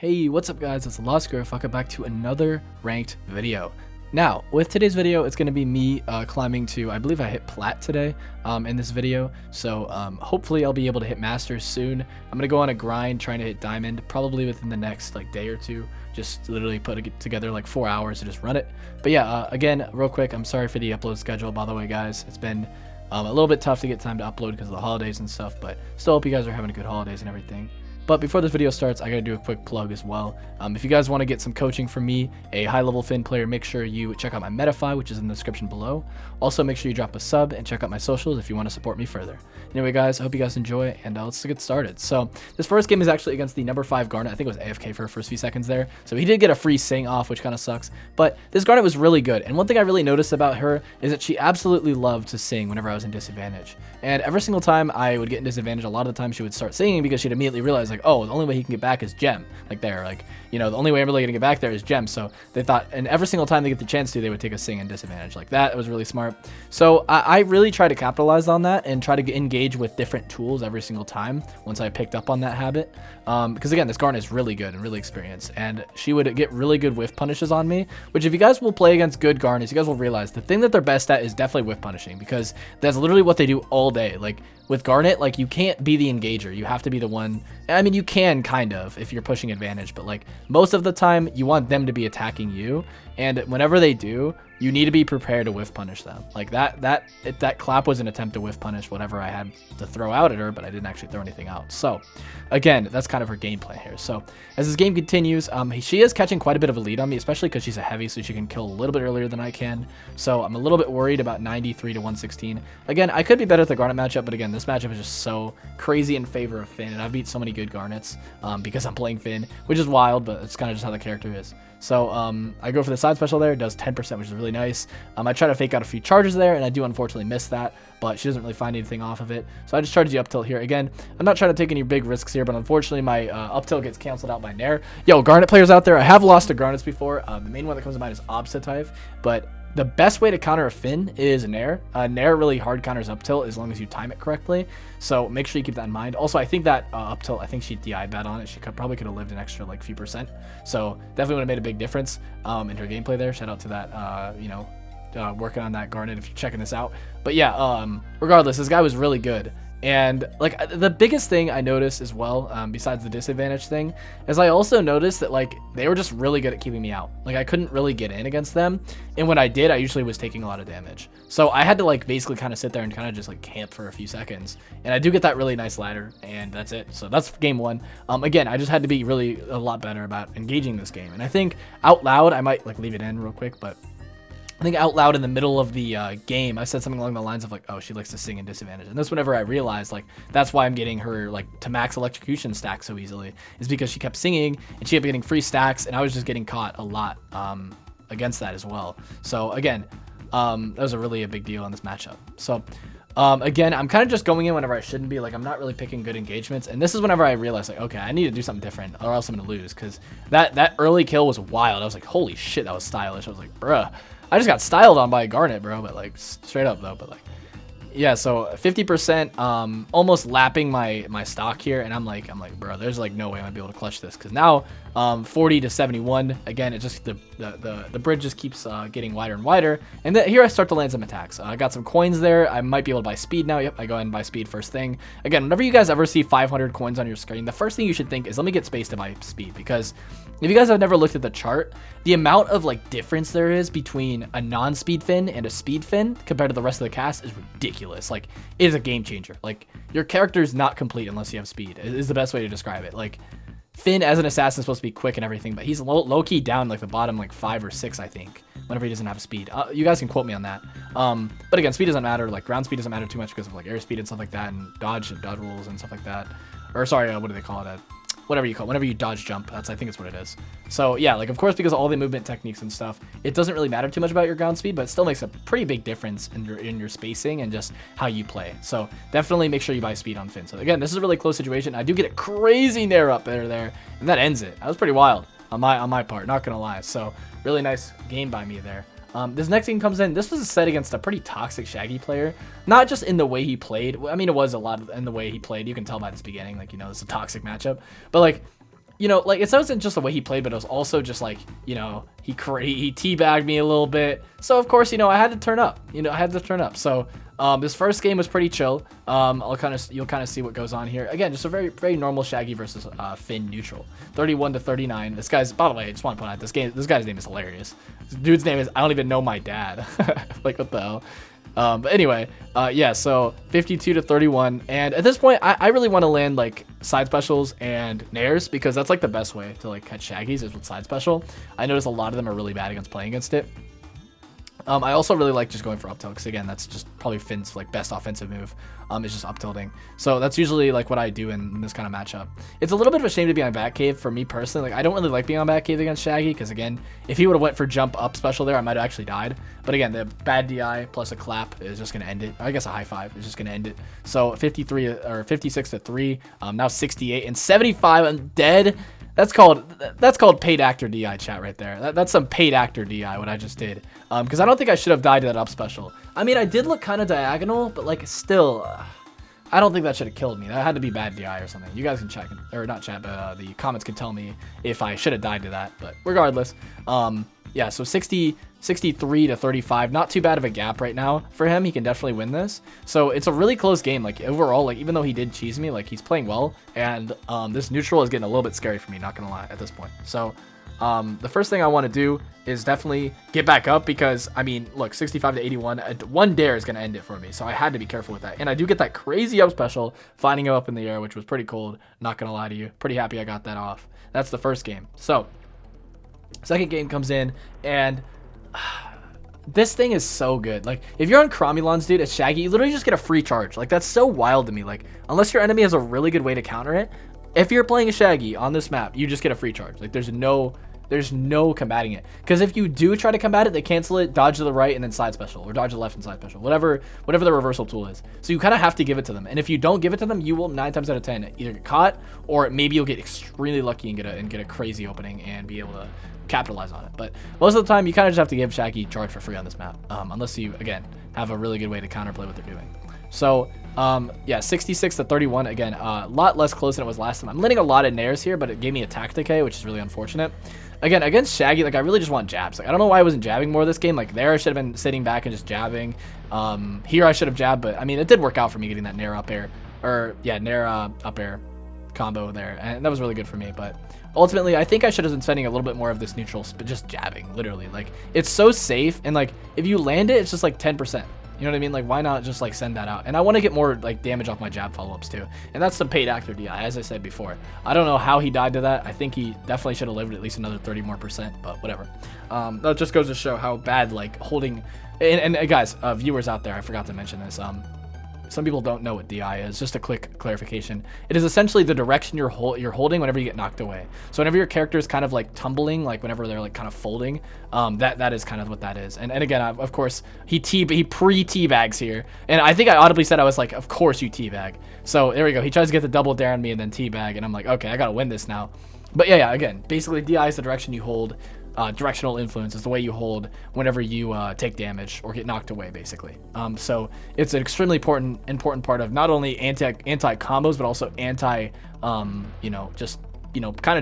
Hey, what's up guys, it's lostgriff. Welcome back to another ranked video. Now, with today's video, it's going to be me climbing to, I believe I hit plat today in this video. So hopefully I'll be able to hit masters soon. I'm going to go on a grind trying to hit diamond probably within the next day or two. Just literally put it together 4 hours to just run it. But yeah, again, real quick, I'm sorry for the upload schedule, by the way, guys. It's been a little bit tough to get time to upload because of the holidays and stuff, but still hope you guys are having a good holidays and everything. But before this video starts, I gotta do a quick plug as well. If you guys want to get some coaching from me, a high-level Finn player, make sure you check out my Metafy, which is in the description below. Also, make sure you drop a sub and check out my socials if you want to support me further. Anyway, guys, I hope you guys enjoy, and let's get started. So, this first game is actually against the number 5 Garnet. I think it was AFK for the first few seconds there. So, he did get a free sing off, which kind of sucks. But this Garnet was really good, and one thing I really noticed about her is that she absolutely loved to sing whenever I was in disadvantage. And every single time I would get in disadvantage, a lot of the time she would start singing because she'd immediately realize, oh, the only way he can get back is gem. The only way I'm really gonna get back there is gem. So they thought, and every single time they get the chance to, they would take a sing and disadvantage. That was really smart. So I really try to capitalize on that and try to engage with different tools every single time once I picked up on that habit. Because again, this Garnet is really good and really experienced, and she would get really good whiff punishes on me, which if you guys will play against good Garnets, you guys will realize the thing that they're best at is definitely whiff punishing, because that's literally what they do all day. With Garnet, you can't be the engager. You have to be the one. I mean, you can kind of if you're pushing advantage, but most of the time you want them to be attacking you, and whenever they do, you need to be prepared to whiff punish them. That clap was an attempt to whiff punish whatever I had to throw out at her, but I didn't actually throw anything out. So again, that's kind of her gameplay here. So as this game continues, she is catching quite a bit of a lead on me, especially because she's a heavy, so she can kill a little bit earlier than I can. So I'm a little bit worried about 93 to 116. Again, I could be better at the Garnet matchup, but again, this matchup is just so crazy in favor of Finn, and I've beat so many good Garnets because I'm playing Finn, which is wild, but it's kind of just how the character is. So I go for the side special there. It does 10%, which is really nice. I try to fake out a few charges there, and I do unfortunately miss that, but she doesn't really find anything off of it. So I just charge the up tilt here. Again, I'm not trying to take any big risks here, but unfortunately my up tilt gets canceled out by Nair. Yo, Garnet players out there, I have lost to Garnets before. The main one that comes to mind is Obsidive, but the best way to counter a Finn is Nair. Nair really hard counters up tilt as long as you time it correctly. So make sure you keep that in mind. Also, I think that up tilt, I think she DI'd bad on it. She probably could have lived an extra few percent. So definitely would have made a big difference in her gameplay there. Shout out to that, working on that Garnet if you're checking this out. But yeah, regardless, this guy was really good. And the biggest thing I noticed as well, besides the disadvantage thing, is I also noticed that they were just really good at keeping me out. I couldn't really get in against them, and when I did, I usually was taking a lot of damage. So I had to basically kind of sit there and kind of just camp for a few seconds. And I do get that really nice ladder, and that's it. So that's game one. Again, I just had to be really a lot better about engaging this game. And I think out loud, I might leave it in real quick, but I think out loud in the middle of the game, I said something along the lines of oh, she likes to sing in disadvantage. And this whenever I realized that's why I'm getting her to max electrocution stack so easily, is because she kept singing and she kept getting free stacks, and I was just getting caught a lot against that as well. So again, that was a big deal in this matchup. So again, I'm kind of just going in whenever I shouldn't be. I'm not really picking good engagements, and this is whenever I realized okay, I need to do something different or else I'm gonna lose, because that early kill was wild. I was holy shit, that was stylish. I was bruh, I just got styled on by a Garnet, bro, but straight up though. But yeah, so 50%, almost lapping my stock here, and I'm like, bro, there's no way I'm gonna be able to clutch this, because now 40 to 71. Again, it just the bridge just keeps getting wider and wider, and here I start to land some attacks. I got some coins there. I might be able to buy speed now. Yep, I go ahead and buy speed first thing. Again, whenever you guys ever see 500 coins on your screen, the first thing you should think is, let me get space to buy speed, because if you guys have never looked at the chart, the amount of difference there is between a non-speed Finn and a speed Finn compared to the rest of the cast is ridiculous. It is a game changer. Your character is not complete unless you have speed, is the best way to describe it. Finn as an assassin is supposed to be quick and everything, but he's low-key down the bottom 5 or 6, I think, whenever he doesn't have speed. You guys can quote me on that. But again, speed doesn't matter. Ground speed doesn't matter too much because of air speed and stuff like that, and dodge rules and stuff like that. Or sorry, what do they call it? Whatever you call it, whenever you dodge jump, I think it's what it is. So yeah, of course, because of all the movement techniques and stuff, it doesn't really matter too much about your ground speed, but it still makes a pretty big difference in your spacing and just how you play. So definitely make sure you buy speed on Finn. So again, this is a really close situation. I do get a crazy Nair up there, and that ends it. That was pretty wild on my part, not gonna lie. So really nice game by me there. This next game comes in. This was a set against a pretty toxic Shaggy player. Not just in the way he played. I mean, it was a lot in the way he played. You can tell by this beginning, this is a toxic matchup. But you know, like, it wasn't just the way he played, but it was also just like, you know, he teabagged me a little bit. So of course, you know, I had to turn up. You know, I had to turn up. So this first game was pretty chill. You'll kind of see what goes on here. Again, just a very normal Shaggy versus Finn neutral. 31 to 39. This guy's, by the way, I just want to point out this guy's name is hilarious. This dude's name is, I don't even know my dad. Like, what the hell? But anyway, yeah, so 52 to 31. And at this point, I really want to land like side specials and nairs, because that's like the best way to like catch Shaggies is with side special. I notice a lot of them are really bad against playing against it. I also really like just going for up tilt, because again, that's just probably Finn's like best offensive move. Is just up tilting. So that's usually like what I do in this kind of matchup. It's a little bit of a shame to be on Batcave for me personally. Like, I don't really like being on Batcave against Shaggy, because again, if he would have went for jump up special there, I might have actually died. But again, the bad DI plus a clap is just gonna end it. I guess a high five is just gonna end it. So 53 or 56 to 3. Now 68 and 75. I'm dead. That's called paid actor DI, chat, right there. That's some paid actor DI, what I just did. Because I don't think I should have died to that up special. I mean, I did look kind of diagonal, but like still, I don't think that should have killed me. That had to be bad DI or something. You guys can check, or not chat, but the comments can tell me if I should have died to that. But regardless, yeah, so 63 to 35, not too bad of a gap right now for him. He can definitely win this. So it's a really close game. Like, overall, like, even though he did cheese me, like, he's playing well. And this neutral is getting a little bit scary for me, not gonna lie, at this point. So the first thing I want to do is definitely get back up, because I mean, look, 65 to 81, one dare is going to end it for me. So I had to be careful with that. And I do get that crazy up special, finding him up in the air, which was pretty cold. Not going to lie to you. Pretty happy I got that off. That's the first game. So second game comes in, and this thing is so good. Like, if you're on Cromulons, dude, as Shaggy, you literally just get a free charge. Like, that's so wild to me. Like, unless your enemy has a really good way to counter it, if you're playing a Shaggy on this map, you just get a free charge. Like, there's no combating it, because if you do try to combat it, they cancel it, dodge to the right, and then side special, or dodge to the left and side special, whatever the reversal tool is. So you kind of have to give it to them, and if you don't give it to them, you will 9 times out of 10 either get caught, or maybe you'll get extremely lucky and get a crazy opening and be able to capitalize on it. But most of the time, you kind of just have to give Shaggy charge for free on this map, unless you, again, have a really good way to counterplay what they're doing. So yeah, 66 to 31. Again, a lot less close than it was last time. I'm letting a lot of nairs here, but it gave me attack decay, which is really unfortunate. Again, against Shaggy, like, I really just want jabs. Like, I don't know why I wasn't jabbing more this game. Like, there I should have been sitting back and just jabbing. Here I should have jabbed, but I mean, it did work out for me getting that nair up air, or yeah, nair up air combo there, and that was really good for me. But ultimately, I think I should have been spending a little bit more of this neutral, but just jabbing, literally. Like, it's so safe, and like, if you land it, it's just like 10%. You know what I mean? Like, why not just like send that out? And I want to get more like damage off my jab follow-ups too. And that's some paid actor DI, as I said before. I don't know how he died to that. I think he definitely should have lived at least another 30 more %, but whatever. That just goes to show how bad like holding. And guys, viewers out there, I forgot to mention this. Some people don't know what DI is. Just a quick clarification. It is essentially the direction you're holding whenever you get knocked away. So whenever your character is kind of like tumbling, like whenever they're like kind of folding, that is kind of what that is. And again, of course, he pre-teabags here. And I think I audibly said, I was like, of course you teabag. So there we go. He tries to get the double dare on me and then teabag. And I'm like, okay, I got to win this now. But yeah, again, basically DI is the direction you hold. Directional influence is the way you hold whenever you take damage or get knocked away, basically. So it's an extremely important part of not only anti combos, but also anti, kind of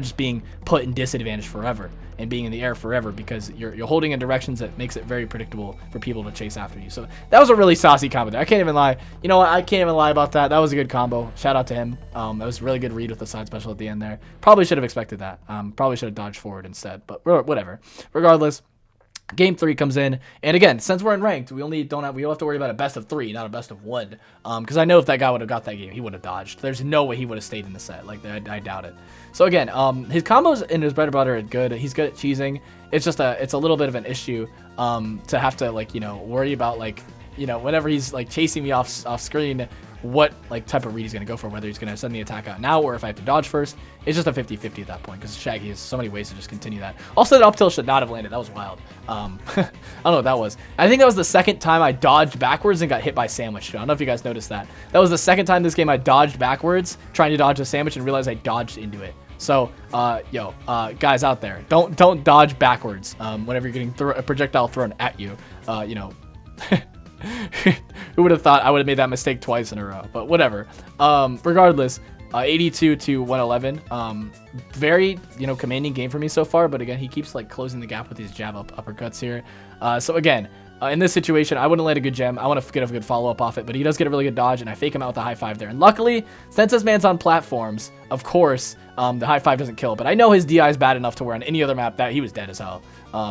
just being put in disadvantage forever and being in the air forever, because you're holding in directions that makes it very predictable for people to chase after you. So that was a really saucy combo there. I can't even lie. You know what? I can't even lie about that. That was a good combo. Shout out to him. That was a really good read with the side special at the end there. Probably should have expected that. Probably should have dodged forward instead, but whatever. Regardless, Game 3 comes in, and again, since we're in ranked, we don't have to worry about a best of 3, not a best of 1. Because I know if that guy would have got that game, he would have dodged. There's no way he would have stayed in the set. Like, I doubt it. So again, his combos in his bread and butter are good. He's good at cheesing. It's just it's a little bit of an issue to have to worry about whenever he's like chasing me off screen, what like type of read he's going to go for, whether he's going to send the attack out now or if I have to dodge first. It's just a 50-50 at that point, because Shaggy has so many ways to just continue that. Also, that up tilt should not have landed. That was wild. I don't know what that was. I think that was the second time I dodged backwards and got hit by sandwich. I don't know if you guys noticed that. That was the second time this game I dodged backwards trying to dodge a sandwich and realized I dodged into it. So, guys out there, don't dodge backwards whenever you're getting a projectile thrown at you. Who would have thought I would have made that mistake twice in a row? But whatever. Regardless, 82 to 111. Very, you know, commanding game for me so far, but again, he keeps like closing the gap with these jab uppercuts here. So again, in this situation, I wouldn't land a good gem. I want to get a good follow-up off it, but he does get a really good dodge, and I fake him out with a high five there. And luckily, since this man's on platforms, of course, the high five doesn't kill, but I know his DI is bad enough to where on any other map that he was dead as hell.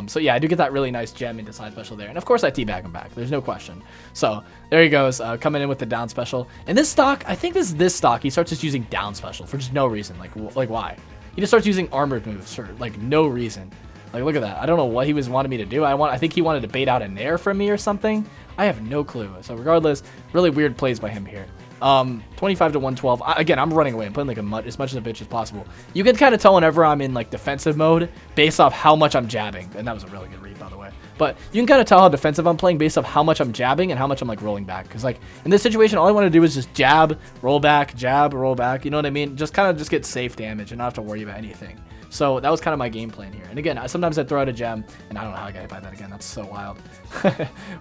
So yeah, I do get that really nice gem into side special there. And of course, I teabag him back. There's no question. So there he goes, coming in with the down special. And this stock, I think this stock, he starts just using down special for just no reason. Like why? He just starts using armored moves for like no reason. Like, look at that. I don't know what he was wanting me to do. I think he wanted to bait out a nair from me or something. I have no clue. So regardless, really weird plays by him here. 25 to 112. Again, I'm running away. I'm playing like as much of a bitch as possible. You can kind of tell whenever I'm in like defensive mode based off how much I'm jabbing. And that was a really good read, by the way. But you can kind of tell how defensive I'm playing based off how much I'm jabbing and how much I'm like rolling back. Because like in this situation, all I want to do is just jab, roll back, jab, roll back. You know what I mean? Just kind of just get safe damage and not have to worry about anything. So that was kind of my game plan here. And again, sometimes I throw out a gem, and I don't know how I got hit by that again. That's so wild.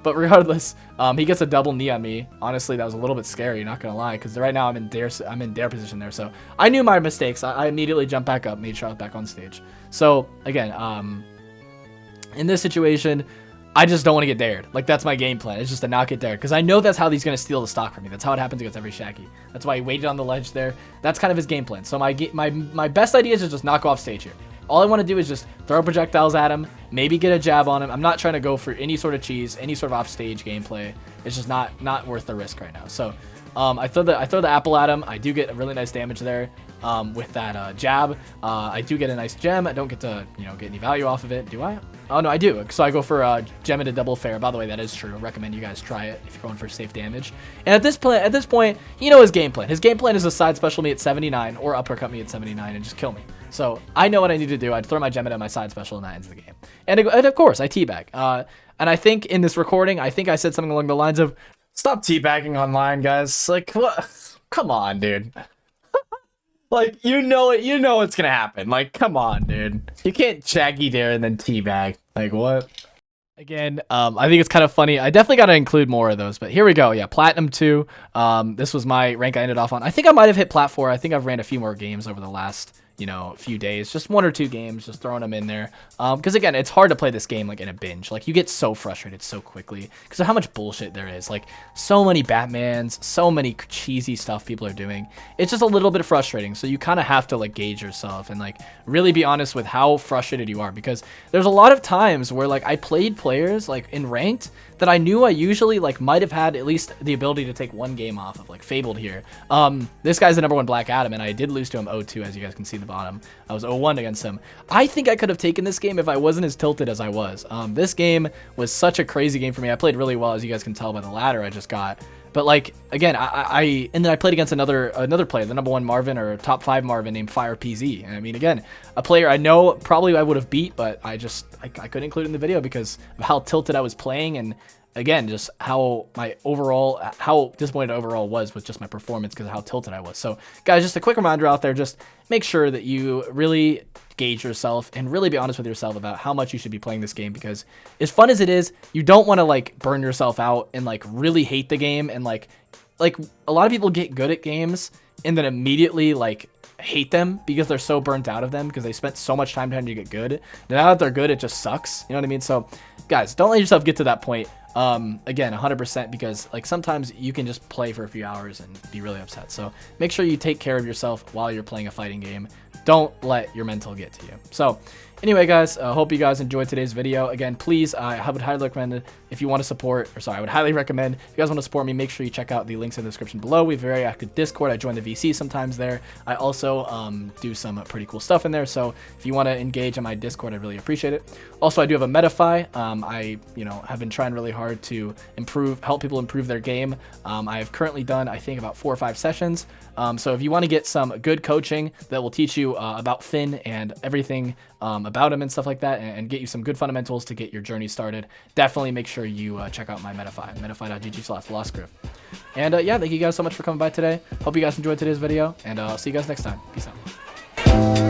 But regardless, he gets a double knee on me. Honestly, that was a little bit scary, not gonna lie, because right now I'm in dare position there. So I knew my mistakes. I immediately jumped back up, made sure I was back on stage. So again, in this situation, I just don't want to get dared. Like, that's my game plan. It's just to not get dared. Because I know that's how he's going to steal the stock from me. That's how it happens against every Shaggy. That's why he waited on the ledge there. That's kind of his game plan. So my best idea is to just not go off stage here. All I want to do is just throw projectiles at him, maybe get a jab on him. I'm not trying to go for any sort of cheese, any sort of off-stage gameplay. It's just not worth the risk right now. So I throw the apple at him. I do get a really nice damage there with that jab. I do get a nice gem. I don't get to, you know, get any value off of it. Do I? Oh, no, I do. So I go for gem into double fair. By the way, that is true. I recommend you guys try it if you're going for safe damage. And at this point, you know his game plan. His game plan is to side special me at 79 or uppercut me at 79 and just kill me. So I know what I need to do. I'd throw my gem into my side special and that ends the game. And of course, I teabag. And I think in this recording, I think I said something along the lines of, stop teabagging online, guys. Like, what? Come on, dude. Like, you know what's gonna happen. Like, come on, dude. You can't Shaggy dare and then teabag. Like, what? Again, I think it's kind of funny. I definitely got to include more of those, but here we go. Yeah, Platinum 2. This was my rank I ended off on. I think I might have hit Plat 4. I think I've ran a few more games over the last, you know, few days, just 1 or 2 games, just throwing them in there. Because again, it's hard to play this game like in a binge. Like, you get so frustrated so quickly because of how much bullshit there is. Like, so many Batmans, so many cheesy stuff people are doing. It's just a little bit frustrating. So you kind of have to like gauge yourself and like really be honest with how frustrated you are, because there's a lot of times where like I played players like in ranked that I knew I usually like might have had at least the ability to take 1 game off of, like Fabled here. This guy's the #1 Black Adam, and I did lose to him 0-2, as you guys can see at the bottom. I was 0-1 against him. I think I could have taken this game if I wasn't as tilted as I was. This game was such a crazy game for me. I played really well, as you guys can tell by the ladder I just got. But like, again, and then I played against another player, the #1 Marvin, or top 5 Marvin, named Fire PZ. And I mean, again, a player I know probably I would have beat, but I couldn't include it in the video because of how tilted I was playing, and again, just how disappointed overall was with just my performance because of how tilted I was. So guys, just a quick reminder out there, just make sure that you really gauge yourself and really be honest with yourself about how much you should be playing this game, because as fun as it is, you don't want to like burn yourself out and like really hate the game, and like a lot of people get good at games and then immediately like hate them because they're so burnt out of them because they spent so much time trying to get good. Now that they're good, it just sucks. You know what I mean? So guys, don't let yourself get to that point. Again, 100%, because like sometimes you can just play for a few hours and be really upset. So make sure you take care of yourself while you're playing a fighting game. Don't let your mental get to you. So anyway, guys, I hope you guys enjoyed today's video. Again, please, I would highly recommend it if you want to support, I would highly recommend if you guys want to support me, make sure you check out the links in the description below. We have a very active Discord. I join the VC sometimes there. I also do some pretty cool stuff in there. So if you want to engage in my Discord, I'd really appreciate it. Also, I do have a Metafy. I have been trying really hard to help people improve their game. I have currently done, I think, about 4 or 5 sessions. So if you want to get some good coaching that will teach you about Finn and everything about him and stuff like that, and get you some good fundamentals to get your journey started, definitely make sure you check out my Metafy, metafy.gg/lostgriff. And yeah, thank you guys so much for coming by today. Hope you guys enjoyed today's video, and I'll see you guys next time. Peace out.